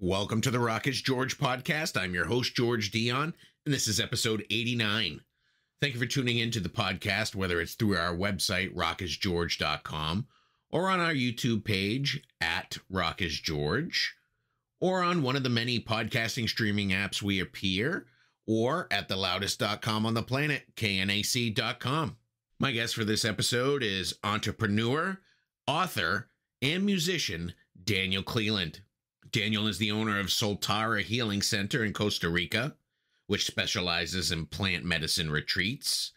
Welcome to the Rock is George podcast. I'm your host, George Dionne, and this is episode 89. Thank you for tuning in to the podcast, whether it's through our website, rockisgeorge.com, or on our YouTube page, at rockisgeorge, or on one of the many podcasting streaming apps we appear, or at theloudest.com on the planet, knac.com. My guest for this episode is entrepreneur, author, and musician, Daniel Cleland. Daniel is the owner of Soltara Healing Center in Costa Rica, which specializes in plant medicine retreats.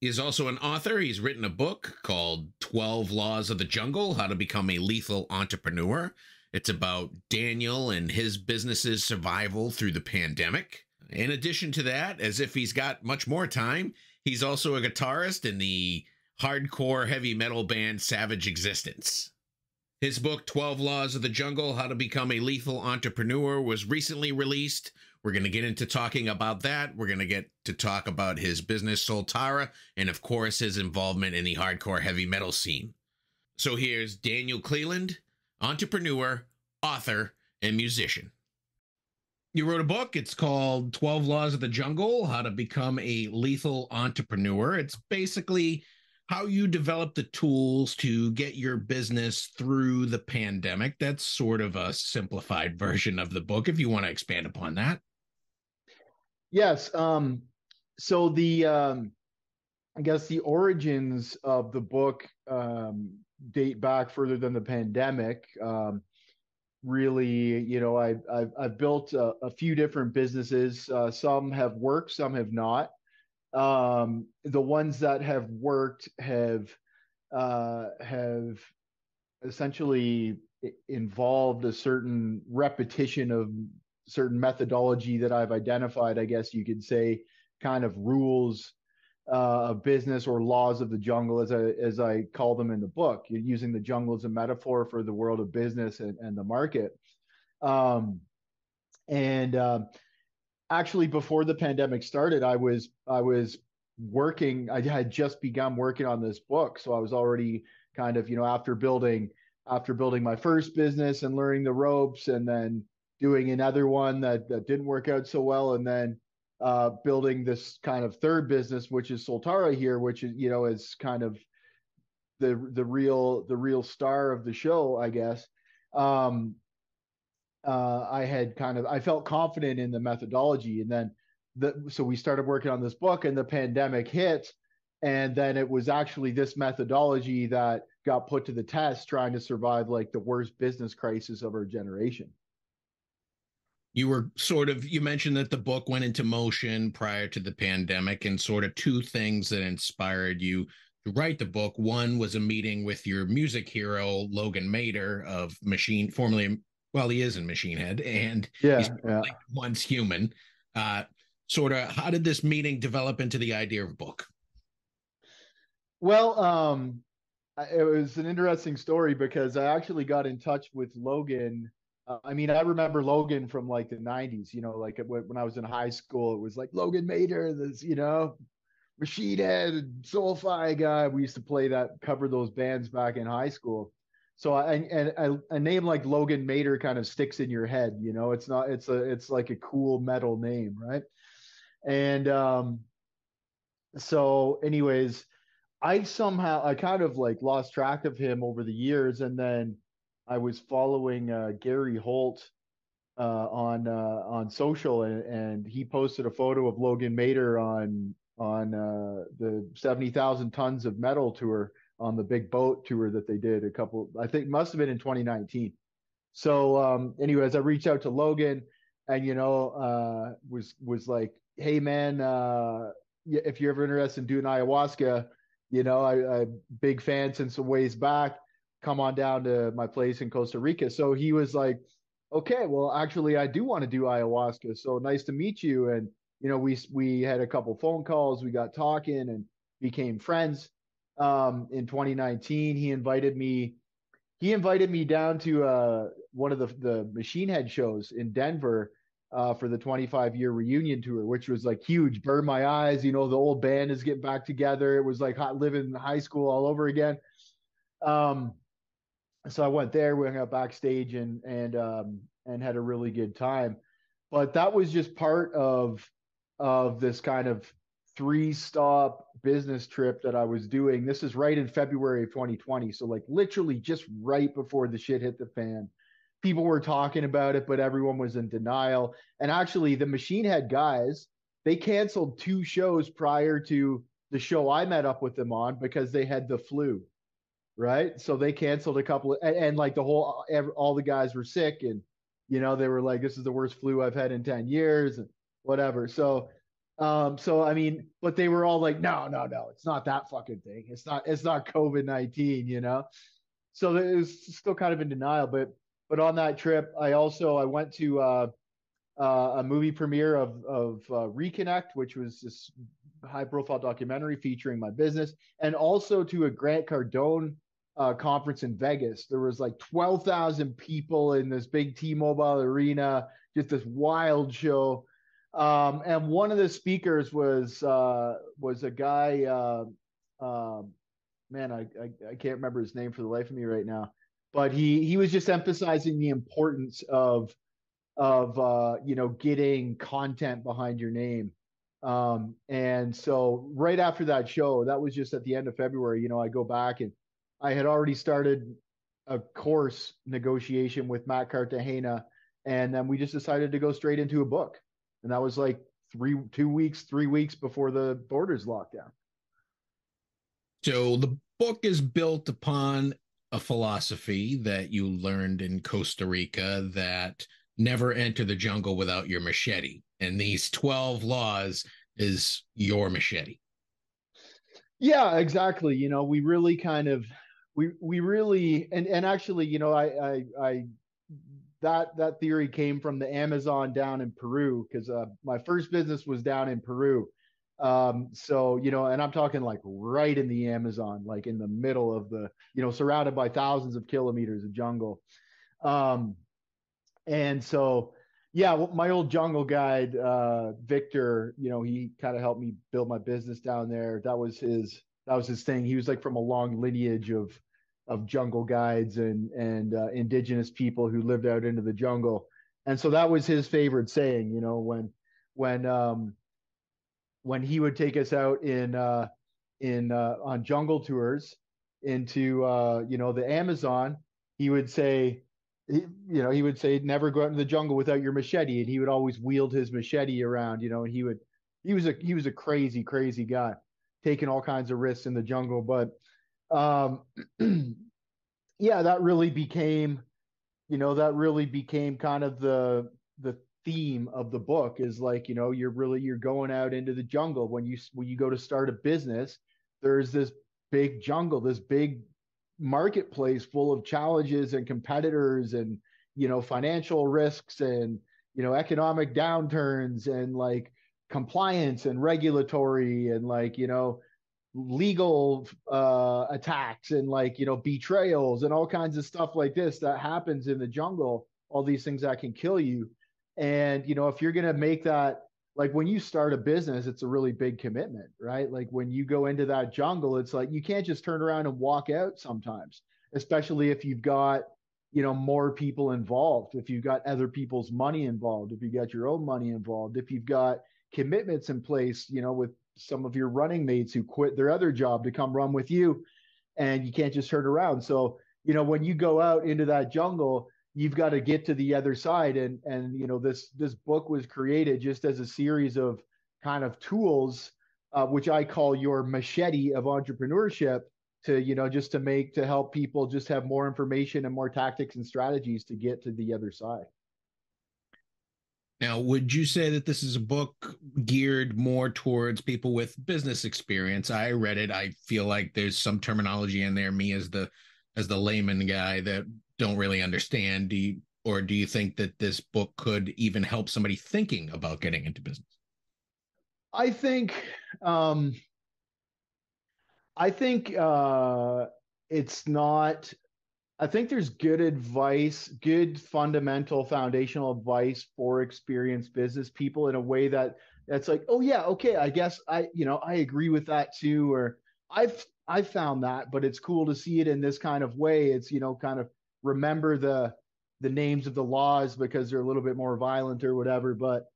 He is also an author. He's written a book called 12 Laws of the Jungle, How to Become a Lethal Entrepreneur. It's about Daniel and his business's survival through the pandemic. In addition to that, as if he's got much more time, he's also a guitarist in the hardcore heavy metal band Savage Existence. His book, 12 Laws of the Jungle, How to Become a Lethal Entrepreneur, was recently released. We're going to get into talking about that. We're going to get to talk about his business, Soltara, and of course, his involvement in the hardcore heavy metal scene. So here's Daniel Cleland, entrepreneur, author, and musician. You wrote a book. It's called 12 Laws of the Jungle, How to Become a Lethal Entrepreneur. It's basically how you develop the tools to get your business through the pandemic. That's sort of a simplified version of the book, if you want to expand upon that. Yes. So I guess the origins of the book date back further than the pandemic. Really, I've built a few different businesses. Some have worked, some have not. The ones that have worked have essentially involved a certain repetition of certain methodology that I've identified, I guess you could say, kind of rules of business or laws of the jungle, as I call them in the book. You're using the jungle as a metaphor for the world of business and the market. Actually, before the pandemic started, I was working. I had just begun working on this book, so I was already kind of, after building my first business and learning the ropes, and then doing another one that didn't work out so well, and then building this kind of third business, which is Soltara here, which is is kind of the real star of the show, I guess. I felt confident in the methodology, and then so we started working on this book, and the pandemic hit, and then it was actually this methodology that got put to the test, trying to survive like the worst business crisis of our generation. You mentioned that the book went into motion prior to the pandemic, and sort of two things that inspired you to write the book. One was a meeting with your music hero, Logan Mader of Machine, formerly, well, he is in Machine Head, and he's like once human. How did this meeting develop into the idea of a book? Well, it was an interesting story because I actually got in touch with Logan. I remember Logan from like the 90s, like when I was in high school, it was like Logan Mader, this, Machine Head, Soulfire guy. We used to cover those bands back in high school. So a name like Logan Mader kind of sticks in your head, it's like a cool metal name, right? And so anyways, I kind of like lost track of him over the years, and then I was following Gary Holt on social, and he posted a photo of Logan Mader on the 70,000 Tons of Metal tour, on the big boat tour that they did I think must have been in 2019. So anyways, I reached out to Logan, and was like, hey man, if you're ever interested in doing ayahuasca, I'm big fan since a ways back, come on down to my place in Costa Rica. So he was like, okay, well, actually I do want to do ayahuasca, so nice to meet you. And we had a couple phone calls, we got talking and became friends. In 2019, he invited me down to one of the Machine Head shows in Denver for the 25-year reunion tour, which was like huge, burned my eyes. The old band is getting back together. It was like living in high school all over again. So I went there, we hung out backstage, and and had a really good time. But that was just part of this kind of 3 stop business trip that I was doing. This is right in February of 2020. So like literally just right before the shit hit the fan. People were talking about it, but everyone was in denial. And actually the Machine Head guys, they canceled 2 shows prior to the show I met up with them on because they had the flu, right? So they canceled a couple of, and like all the guys were sick, and they were like, "This is the worst flu I've had in 10 years," and whatever. So I mean, but they were all like, "No, no, no, it's not that fucking thing. It's not COVID-19." So it was still kind of in denial, but on that trip, I went to a movie premiere of Reconnect, which was this high profile documentary featuring my business, and also to a Grant Cardone conference in Vegas. There was like 12,000 people in this big T-Mobile arena, just this wild show. And one of the speakers was a guy. Man, I can't remember his name for the life of me right now, but he was just emphasizing the importance of getting content behind your name. And so right after that show, that was just at the end of February, I go back and I had already started a course negotiation with Matt Cartagena, and then we just decided to go straight into a book. And that was like 3 weeks before the borders locked down. So the book is built upon a philosophy that you learned in Costa Rica, that never enter the jungle without your machete. And these 12 laws is your machete. Yeah, exactly. We really kind of we really and actually, I that theory came from the Amazon down in Peru, because my first business was down in Peru. So and I'm talking like right in the Amazon, like in the middle of the, surrounded by thousands of kilometers of jungle. Um, and so, yeah, my old jungle guide, Victor, he kind of helped me build my business down there. That was his thing. He was like from a long lineage of jungle guides and indigenous people who lived out into the jungle. And so that was his favorite saying, when when he would take us out in on jungle tours into the Amazon. He would say, he would say, never go out into the jungle without your machete, and he would always wield his machete around, and he was a crazy, crazy guy, taking all kinds of risks in the jungle. But um, yeah, that really became kind of the theme of the book, is like, you're going out into the jungle when you go to start a business. There's this big jungle, this big marketplace full of challenges and competitors, and financial risks, and economic downturns, and like compliance and regulatory, and like legal attacks, and like betrayals, and all kinds of stuff like this that happens in the jungle, all these things that can kill you. And if you're going to make that, like when you start a business, it's a really big commitment, right? Like when you go into that jungle, it's like you can't just turn around and walk out sometimes, especially if you've got more people involved, if you've got other people's money involved, if you got your own money involved, if you've got commitments in place, with some of your running mates who quit their other job to come run with you, and you can't just turn around. So when you go out into that jungle, you've got to get to the other side. And this book was created just as a series of kind of tools, which I call your machete of entrepreneurship, to just to help people just have more information and more tactics and strategies to get to the other side. Now, would you say that this is a book geared more towards people with business experience? I read it. I feel like there's some terminology in there, me as the layman guy, that don't really understand. Do you think that this book could even help somebody thinking about getting into business? I think um, it's not. I think there's good advice, good fundamental foundational advice for experienced business people, in a way that's like, oh yeah, okay, I guess I agree with that too, or I've found that, but it's cool to see it in this kind of way. It's kind of remember the names of the laws because they're a little bit more violent or whatever. But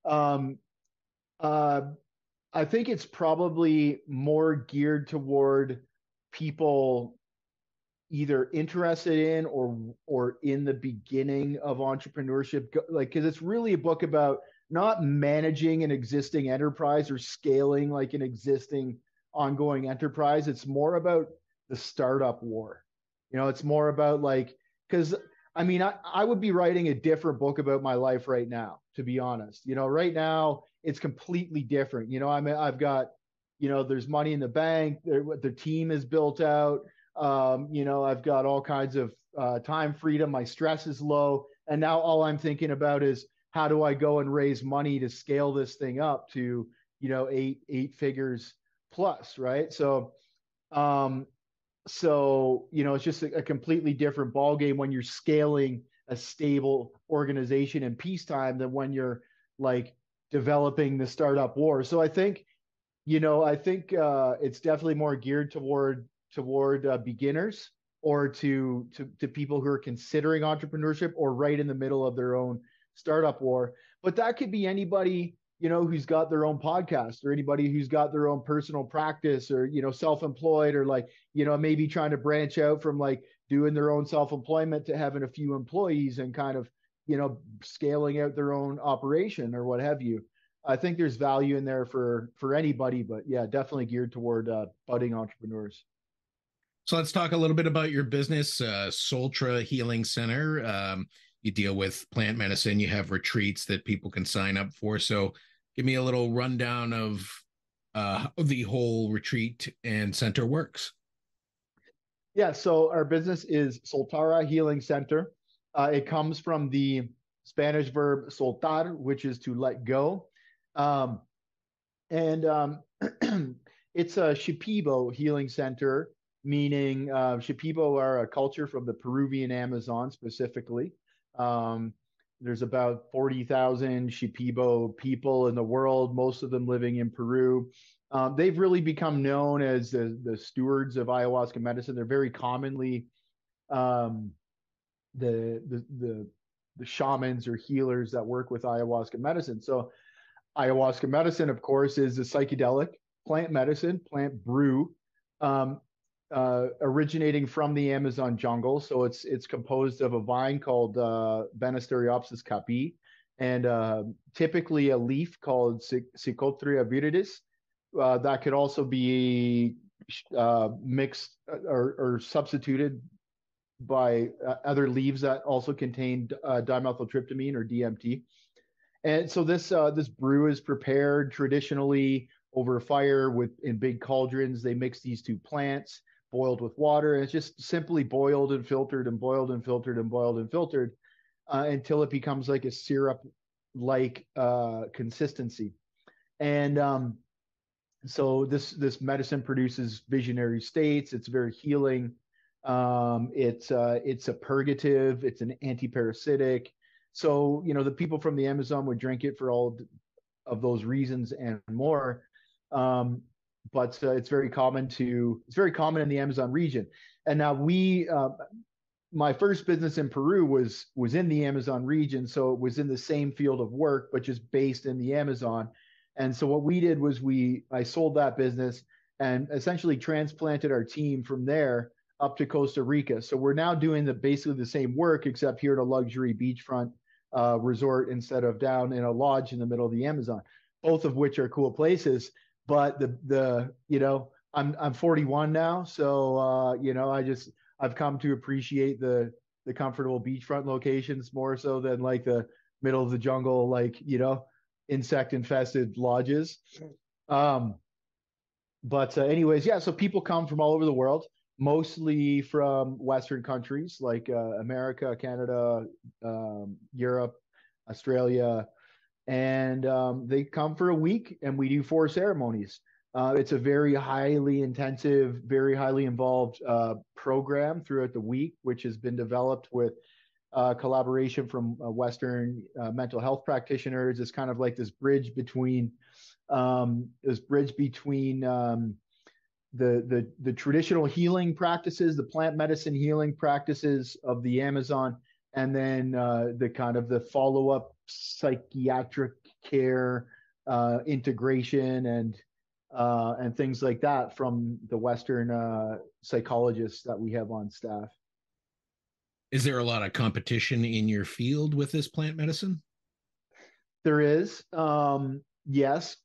um, uh, I think it's probably more geared toward people either interested in or in the beginning of entrepreneurship, like because it's really a book about not managing an existing enterprise or scaling like an existing ongoing enterprise. It's more about the startup war. It's more about like, because I mean, I would be writing a different book about my life right now, to be honest. Right now it's completely different. I've got, there's money in the bank. The team is built out. I've got all kinds of time freedom. My stress is low. And now all I'm thinking about is how do I go and raise money to scale this thing up to, eight figures plus, right? Um, it's just a completely different ball game when you're scaling a stable organization in peacetime than when you're like developing the startup war. So I think it's definitely more geared toward beginners or to people who are considering entrepreneurship or right in the middle of their own startup war. But that could be anybody who's got their own podcast or anybody who's got their own personal practice or self-employed or like maybe trying to branch out from like doing their own self-employment to having a few employees and kind of scaling out their own operation or what have you. I think there's value in there for anybody, but yeah, definitely geared toward budding entrepreneurs. So let's talk a little bit about your business, Soltara Healing Center. You deal with plant medicine. You have retreats that people can sign up for. So give me a little rundown of how the whole retreat and center works. Yeah, so our business is Soltara Healing Center. It comes from the Spanish verb soltar, which is to let go. Um, and it's a Shipibo healing center, meaning Shipibo are a culture from the Peruvian Amazon specifically. Um, there's about 40,000 Shipibo people in the world, most of them living in Peru. They've really become known as the stewards of ayahuasca medicine. They're very commonly um, the shamans or healers that work with ayahuasca medicine. So ayahuasca medicine, of course, is a psychedelic plant medicine, plant brew, um, originating from the Amazon jungle. So it's composed of a vine called Banisteriopsis caapi, and typically a leaf called Psychotria viridis. That could also be mixed or substituted by other leaves that also contain dimethyltryptamine or DMT. And so this brew is prepared traditionally over fire with in big cauldrons. They mix these two plants, boiled with water, and it's just simply boiled and filtered and boiled and filtered and boiled and filtered until it becomes like a syrup like consistency. And so this medicine produces visionary states. It's very healing. It's a purgative. It's an antiparasitic. So the people from the Amazon would drink it for all of those reasons and more. Um, but it's very common in the Amazon region. And now my first business in Peru was in the Amazon region, so it was in the same field of work, but just based in the Amazon. And so what we did was I sold that business and essentially transplanted our team from there up to Costa Rica. So we're now doing basically the same work, except here at a luxury beachfront resort instead of down in a lodge in the middle of the Amazon. Both of which are cool places. But I'm 41 now, so I've come to appreciate the comfortable beachfront locations more so than like the middle of the jungle, like insect infested lodges. Um, but anyways, yeah. So people come from all over the world, mostly from Western countries like America, Canada, Europe, Australia, and they come for a week, and we do 4 ceremonies. It's a very highly intensive, very highly involved program throughout the week, which has been developed with collaboration from Western mental health practitioners. It's kind of like this bridge between the traditional healing practices, the plant medicine healing practices of the Amazon, and then the kind of the follow-up psychiatric care, integration, and things like that from the Western psychologists that we have on staff. Is there a lot of competition in your field with this plant medicine? There is, yes,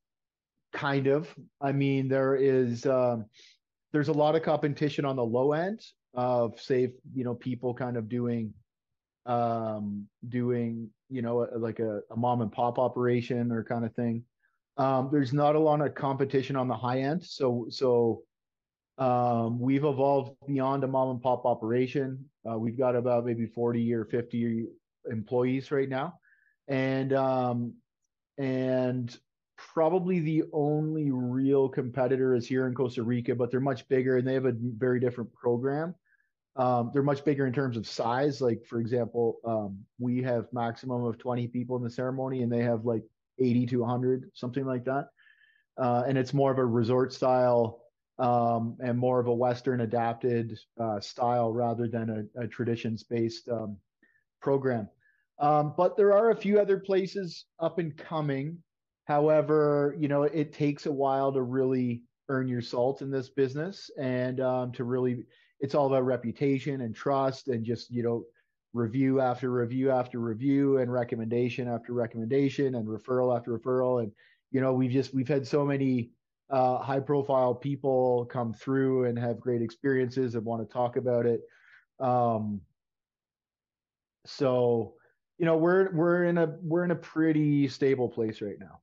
kind of. I mean, there's a lot of competition on the low end of, say, people kind of doing like a mom and pop operation or kind of thing. There's not a lot of competition on the high end, so we've evolved beyond a mom and pop operation. We've got about maybe 40 or 50 employees right now, and and probably the only real competitor is here in Costa Rica, but they're much bigger and they have a very different program. They're much bigger in terms of size. Like, for example, we have maximum of 20 people in the ceremony, and they have like 80 to 100, something like that. And it's more of a resort style, and more of a Western adapted style rather than a traditions based program. But there are a few other places up and coming. However, it takes a while to really earn your salt in this business, and to really, it's all about reputation and trust, and just, review after review after review, and recommendation after recommendation, and referral after referral. And, we've had so many high profile people come through and have great experiences and want to talk about it. So, we're in a pretty stable place right now.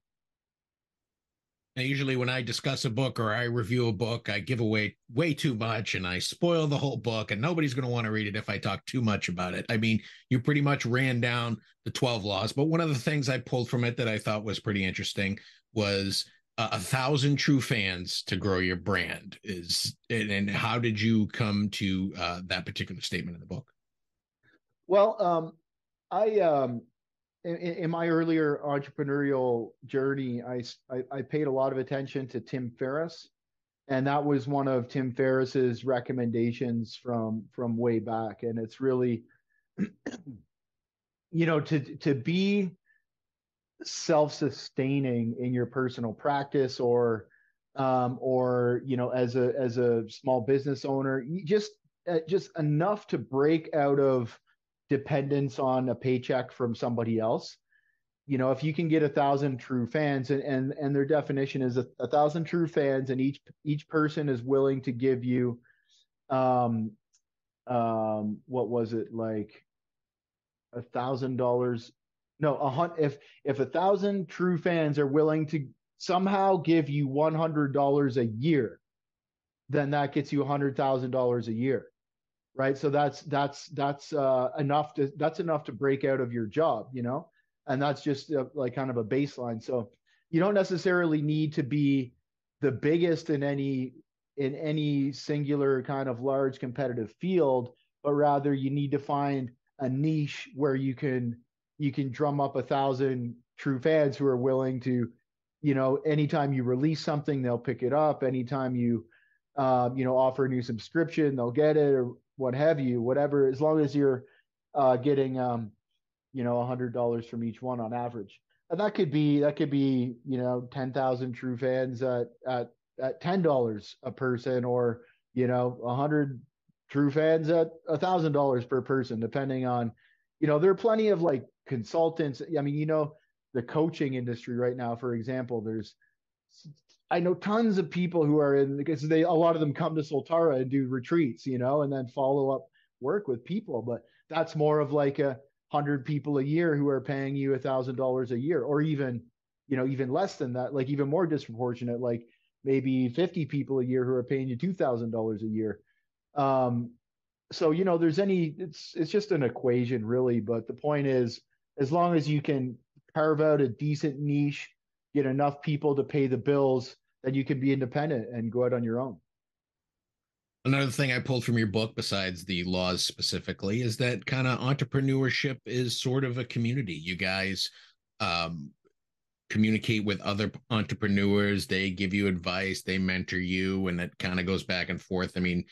Now, usually when I discuss a book or I review a book, I give away way too much and I spoil the whole book, and nobody's going to want to read it if I talk too much about it. I mean, you pretty much ran down the 12 laws, but one of the things I pulled from it that I thought was pretty interesting was 1,000 true fans to grow your brand. And how did you come to that particular statement in the book? Well, I in my earlier entrepreneurial journey, I paid a lot of attention to Tim Ferriss, and that was one of Tim Ferriss's recommendations from way back. And it's really, to be self-sustaining in your personal practice, or as a small business owner, you just enough to break out of dependence on a paycheck from somebody else. If you can get 1,000 true fans, and their definition is 1,000 true fans, and each person is willing to give you, what was it, like $1,000? No, if 1,000 true fans are willing to somehow give you $100 a year, then that gets you $100,000 a year. Right. So that's enough to break out of your job, and that's just like kind of a baseline. So you don't necessarily need to be the biggest in any singular kind of large competitive field, but rather you need to find a niche where you can drum up 1,000 true fans who are willing to, anytime you release something, they'll pick it up. Anytime you offer a new subscription, they'll get it, or what have you, whatever, as long as you're getting $100 from each one on average. And that could be 10,000 true fans at $10 a person, or 100 true fans at $1,000 per person, depending on, there are plenty of like consultants. I mean, the coaching industry right now, for example, I know tons of people who are in, because a lot of them come to Soltara and do retreats, and then follow up work with people. But that's more of like 100 people a year who are paying you $1,000 a year, or even less than that, like even more disproportionate, like maybe 50 people a year who are paying you $2,000 a year. So, it's just an equation really. But the point is, as long as you can carve out a decent niche, get enough people to pay the bills, then you can be independent and go out on your own. Another thing I pulled from your book, besides the laws specifically, is that kind of entrepreneurship is sort of a community. You guys communicate with other entrepreneurs. They give you advice, they mentor you, and it kind of goes back and forth. I mean,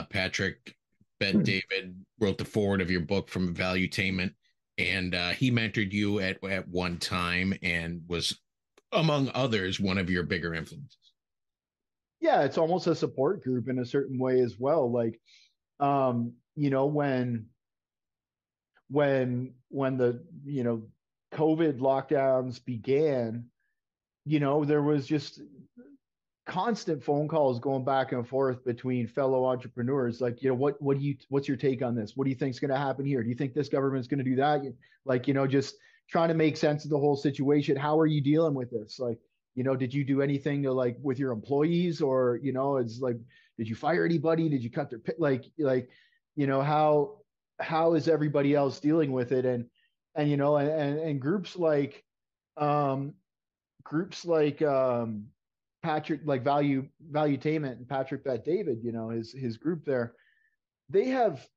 Patrick Bet David wrote the forward of your book from Valuetainment, and he mentored you at one time and was, among others, one of your bigger influences. Yeah, it's almost a support group in a certain way as well. Like, you know, when the COVID lockdowns began, there was just constant phone calls going back and forth between fellow entrepreneurs. Like, what's your take on this? What do you think's going to happen here? Do you think this government's going to do that? Like, just trying to make sense of the whole situation. How are you dealing with this? Like, did you do anything to, like, with your employees, or it's like, did you fire anybody? Did you cut their like, how is everybody else dealing with it? And um groups like Patrick, like Valuetainment, and Patrick Bet David, his group there, they have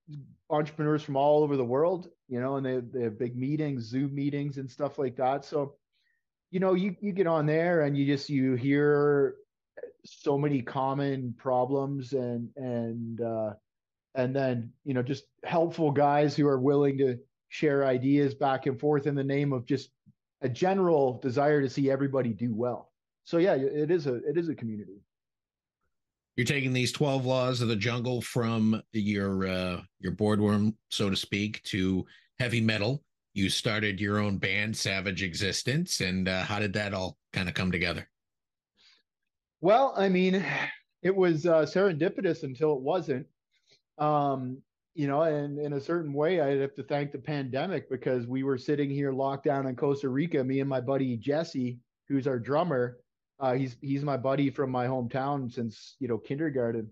entrepreneurs from all over the world, and they have big meetings, Zoom meetings and stuff like that. So, you get on there and you hear so many common problems, and then, just helpful guys who are willing to share ideas back and forth in the name of just a general desire to see everybody do well. So yeah, it is a community. You're taking these 12 laws of the jungle from your boardroom, so to speak, to heavy metal. You started your own band, Savage Existence, and how did that all kind of come together? Well, I mean, it was serendipitous until it wasn't. And in a certain way, I'd have to thank the pandemic, because we were sitting here locked down in Costa Rica, me and my buddy Jesse, who's our drummer. He's my buddy from my hometown since kindergarten,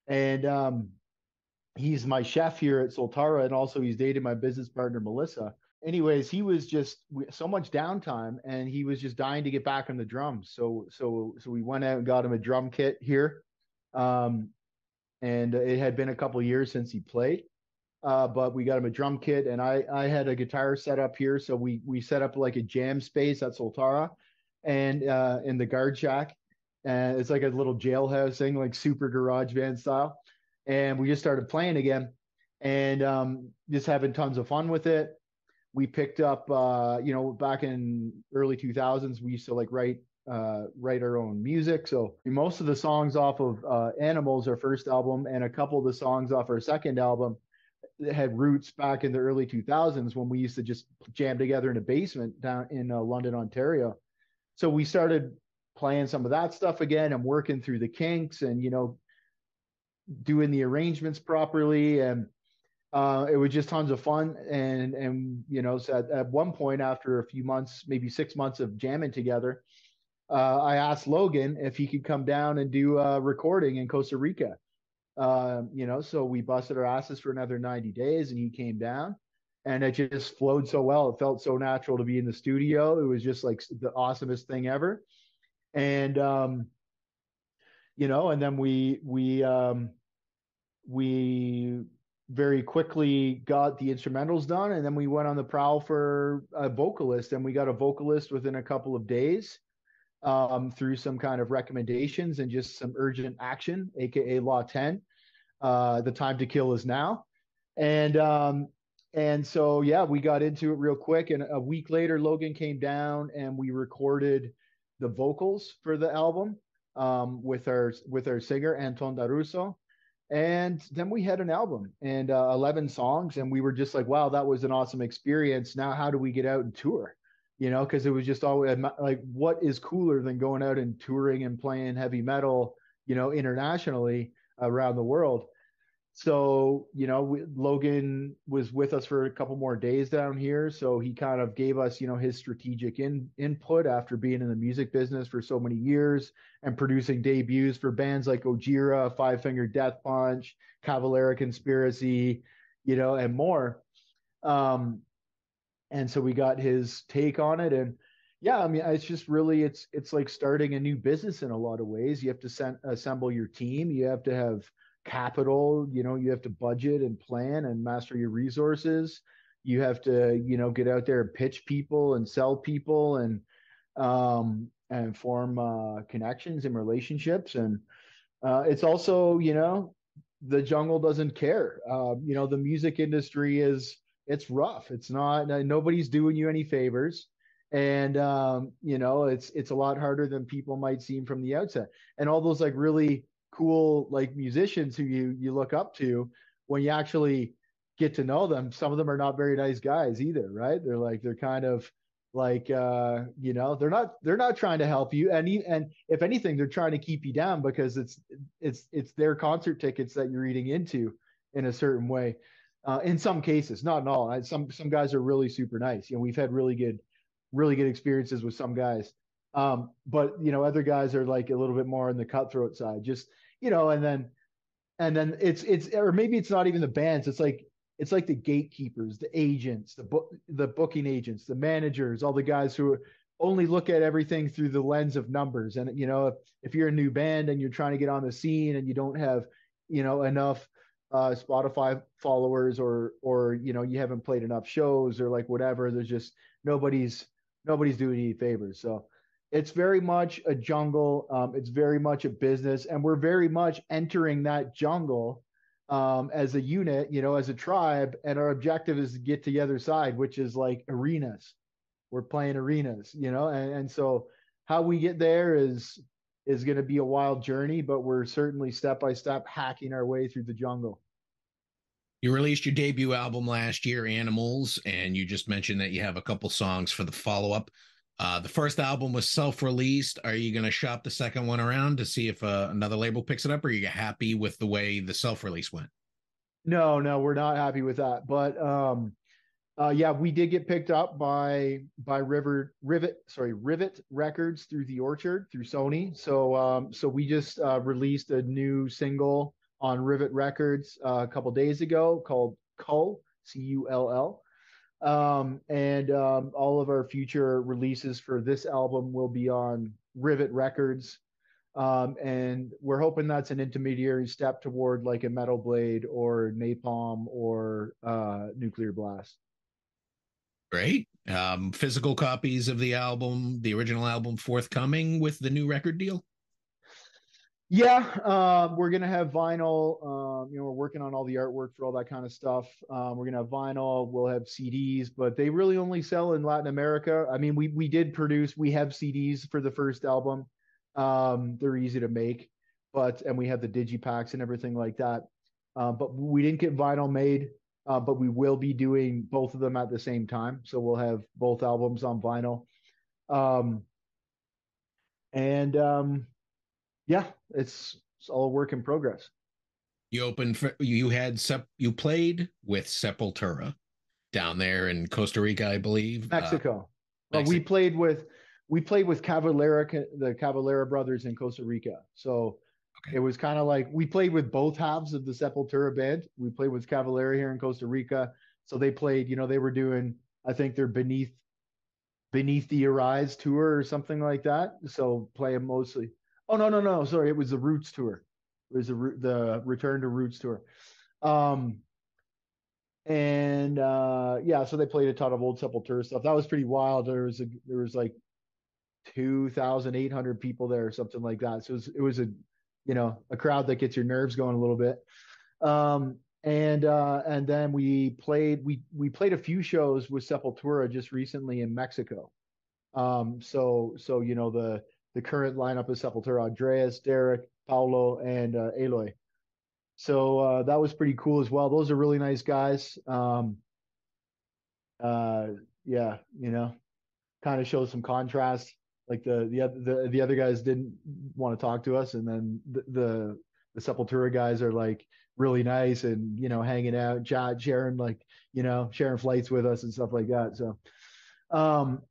and he's my chef here at Soltara, and also he's dated my business partner Melissa. Anyways, he was just so much downtime, and he was just dying to get back on the drums. So we went out and got him a drum kit here. Um, and it had been a couple of years since he played. But we got him a drum kit, and I had a guitar set up here, so we set up like a jam space at Soltara, and in the guard shack, and it's like a little jailhouse thing, like super garage band style, and we just started playing again, and just having tons of fun with it. We picked up, back in early 2000s, we used to like write our own music. So most of the songs off of Animals, our first album, and a couple of the songs off our second album had roots back in the early 2000s, when we used to just jam together in a basement down in London, Ontario. So we started playing some of that stuff again, and working through the kinks, and doing the arrangements properly, and it was just tons of fun. And so at one point, after a few months, maybe 6 months of jamming together, I asked Logan if he could come down and do a recording in Costa Rica. So we busted our asses for another 90 days, and he came down, and it just flowed so well. It felt so natural to be in the studio. It was just like the awesomest thing ever. And, and then we very quickly got the instrumentals done, and then we went on the prowl for a vocalist, and we got a vocalist within a couple of days, through some kind of recommendations and just some urgent action, aka Law 10. The time to kill is now. And so yeah, we got into it real quick. And a week later, Logan came down, and we recorded the vocals for the album, with our singer Anton Daruso. And then we had an album, and 11 songs, and we were just like, wow, that was an awesome experience. Now how do we get out and tour? Because it was just always like, what is cooler than going out and touring and playing heavy metal, internationally around the world. So, Logan was with us for a couple more days down here. So he kind of gave us, his strategic input after being in the music business for so many years and producing debuts for bands like Ojira, Five Finger Death Punch, Cavalera Conspiracy, and more. Um, and so we got his take on it. And yeah, I mean, it's just really, it's like starting a new business in a lot of ways. You have to assemble your team. You have to have capital, you have to budget and plan and master your resources. You have to, get out there and pitch people and sell people, and form connections and relationships. And it's also, the jungle doesn't care. The music industry it's rough. It's not nobody's doing you any favors, and it's a lot harder than people might seem from the outset. And all those like really cool like musicians who you look up to, when you actually get to know them, some of them are not very nice guys either, right? They're kind of like they're not trying to help you, and if anything they're trying to keep you down because it's their concert tickets that you're eating into in a certain way, in some cases, not in all. Some guys are really super nice. We've had really good experiences with some guys, but other guys are like a little bit more on the cutthroat side, just and then it's or maybe it's not even the bands. It's like the gatekeepers, the agents, the booking agents, the managers, all the guys who only look at everything through the lens of numbers. And if you're a new band and you're trying to get on the scene and you don't have enough Spotify followers, or you haven't played enough shows, or like whatever, there's just nobody's doing you any favors. So it's very much a jungle. It's very much a business, and we're very much entering that jungle as a unit, as a tribe. And our objective is to get to the other side, which is like arenas. We're playing arenas, and so how we get there is going to be a wild journey, but we're certainly step by step hacking our way through the jungle. You released your debut album last year, Animals, and you just mentioned that you have a couple songs for the follow-up. The first album was self-released. Are you going to shop the second one around to see if another label picks it up, or are you happy with the way the self-release went? No, we're not happy with that. But yeah, we did get picked up by Rivet Records through the Orchard, through Sony. So we just released a new single on Rivet Records a couple days ago called Cull, Cull. And all of our future releases for this album will be on Rivet Records. And we're hoping that's an intermediary step toward like a Metal Blade or Napalm or Nuclear Blast. Great. Physical copies of the original album, forthcoming with the new record deal? Yeah, we're gonna have vinyl. We're working on all the artwork for all that kind of stuff. We're gonna have vinyl. We'll have CDs, but they really only sell in Latin America. I mean, we have CDs for the first album. They're easy to make, and we have the digipacks and everything like that. But we didn't get vinyl made. But we will be doing both of them at the same time, so we'll have both albums on vinyl. Um, and Yeah, it's all a work in progress. You played with Sepultura down there in Costa Rica, I believe. Mexico. Well, Mexico. we played with the Cavalera brothers in Costa Rica. So Okay. it was kind of like we played with both halves of the Sepultura band. We played with Cavalera here in Costa Rica. So they played, they were doing, I think they're Beneath the Arise tour or something like that. So playing mostly. Oh no, sorry, it was the Roots tour. It was the Return to Roots tour. Um, and Yeah, so they played a ton of old Sepultura stuff. That was pretty wild. There was like 2,800 people there or something like that. So it was a crowd that gets your nerves going a little bit. And then we played a few shows with Sepultura just recently in Mexico. So the current lineup is Sepultura: Andreas, Derek, Paulo, and Eloy. So that was pretty cool as well. Those are really nice guys. Uh, yeah, kind of shows some contrast. Like the other guys didn't want to talk to us, and then the Sepultura guys are like really nice and hanging out, chat, sharing sharing flights with us and stuff like that. So um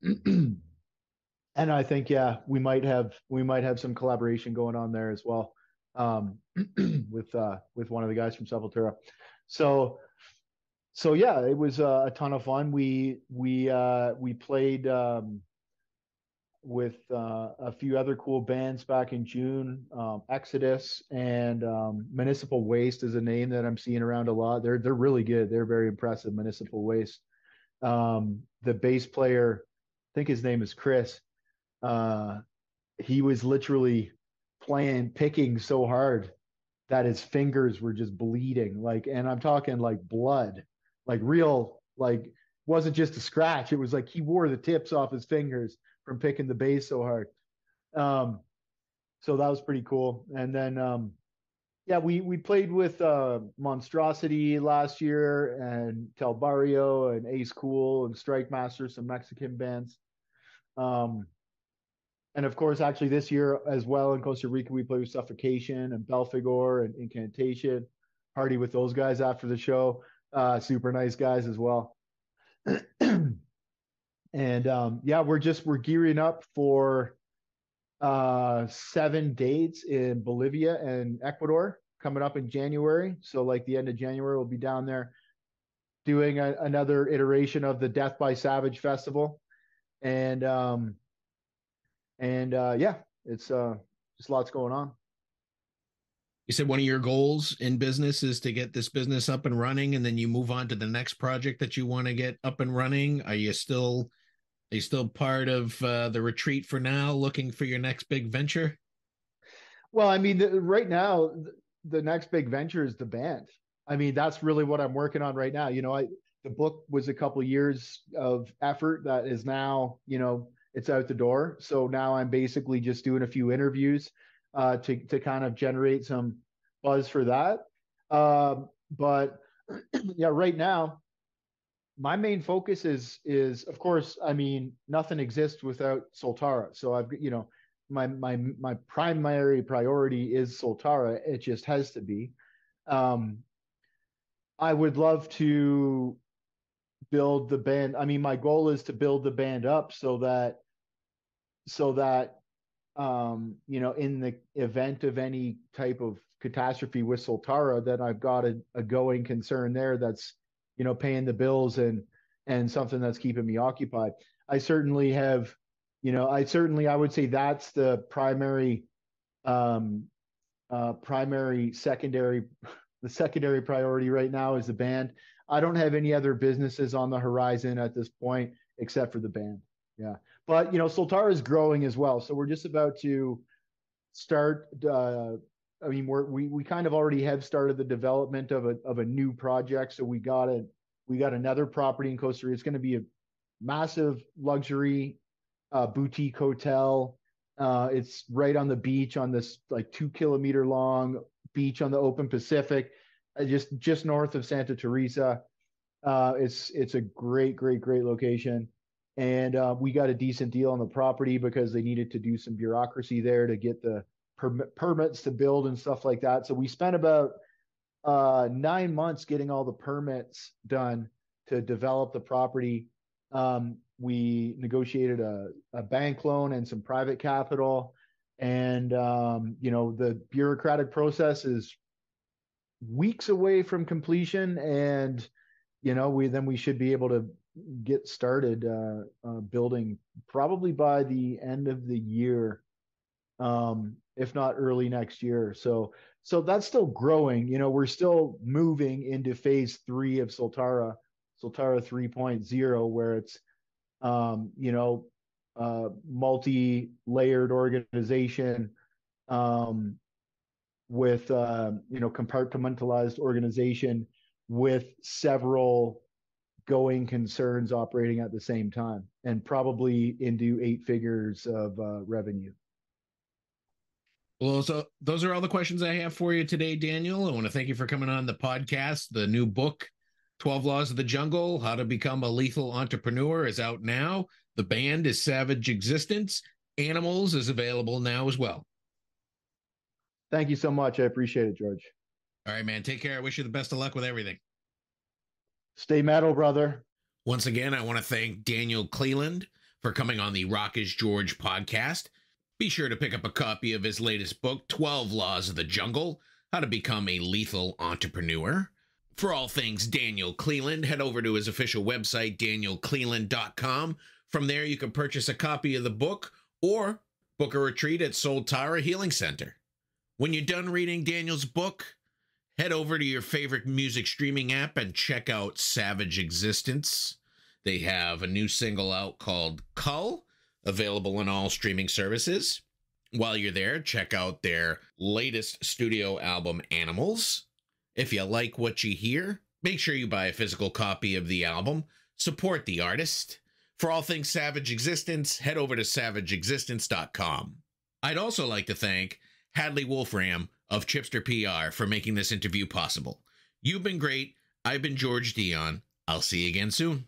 and I think, yeah, we might have some collaboration going on there as well, um with one of the guys from Sepultura. So yeah, it was a ton of fun. We played with a few other cool bands back in June. Exodus and Municipal Waste is a name that I'm seeing around a lot. They're really good. They're very impressive. Municipal Waste. The bass player, I think his name is Chris. Uh, he was literally picking so hard that his fingers were just bleeding, like, and I'm talking like blood, like real, like wasn't just a scratch. It was like he wore the tips off his fingers from picking the bass so hard. Um, so that was pretty cool. And then yeah, we played with Monstrosity last year and Tel Barrio and Ace Cool and Strike Master, some Mexican bands. Um, and of course, actually this year as well in Costa Rica, we played with Suffocation and Belfagor and Incantation. Party with those guys after the show. Super nice guys as well. And yeah, we're gearing up for 7 dates in Bolivia and Ecuador coming up in January. So like the end of January, we'll be down there doing another iteration of the Death by Savage Festival. And yeah, it's just lots going on. You said one of your goals in business is to get this business up and running, and then you move on to the next project that you want to get up and running. Are you still part of the retreat for now, looking for your next big venture? Well, I mean, right now, the next big venture is the band. I mean, that's really what I'm working on right now. The book was a couple years of effort that is now, it's out the door. So now I'm basically just doing a few interviews to kind of generate some buzz for that. But yeah, right now, my main focus is of course, I mean, nothing exists without Soltara. So I've my primary priority is Soltara. It just has to be. Um, I would love to build the band. I mean, my goal is to build the band up so that in the event of any type of catastrophe with Soltara, that I've got a going concern there that's paying the bills and something that's keeping me occupied. I certainly have, I would say that's the secondary, the secondary priority right now is the band. I don't have any other businesses on the horizon at this point except for the band. Yeah, but Soltara is growing as well, so we're just about to start. I mean, we kind of already have started the development of a new project. So we got another property in Costa Rica. It's going to be a massive luxury boutique hotel. It's right on the beach on this like 2 kilometer long beach on the open Pacific, just north of Santa Teresa. It's a great location, and we got a decent deal on the property because they needed to do some bureaucracy there to get the permits to build and stuff like that. So we spent about 9 months getting all the permits done to develop the property. We negotiated a bank loan and some private capital, and the bureaucratic process is weeks away from completion, and we should be able to get started building probably by the end of the year, if not early next year. So that's still growing. We're still moving into phase 3 of Soltara 3.0, where it's multi-layered organization, with compartmentalized organization with several going concerns operating at the same time, and probably into 8 figures of revenue. Well, so those are all the questions I have for you today, Daniel. I want to thank you for coming on the podcast. The new book, 12 Laws of the Jungle, How to Become a Lethal Entrepreneur, is out now. The band is Savage Existence. Animals is available now as well. Thank you so much. I appreciate it, George. All right, man. Take care. I wish you the best of luck with everything. Stay metal, brother. Once again, I want to thank Daniel Cleland for coming on the Rock is George podcast. Be sure to pick up a copy of his latest book, 12 Laws of the Jungle, How to Become a Lethal Entrepreneur. For all things Daniel Cleland, head over to his official website, danielcleland.com. From there, you can purchase a copy of the book or book a retreat at Soltara Healing Center. When you're done reading Daniel's book, head over to your favorite music streaming app and check out Savage Existence. They have a new single out called Cull, available on all streaming services. While you're there, check out their latest studio album, Animals. If you like what you hear, make sure you buy a physical copy of the album. Support the artist. For all things Savage Existence, head over to savageexistence.com. I'd also like to thank Hadley Wolfram of Chipster PR for making this interview possible. You've been great. I've been George Dionne. I'll see you again soon.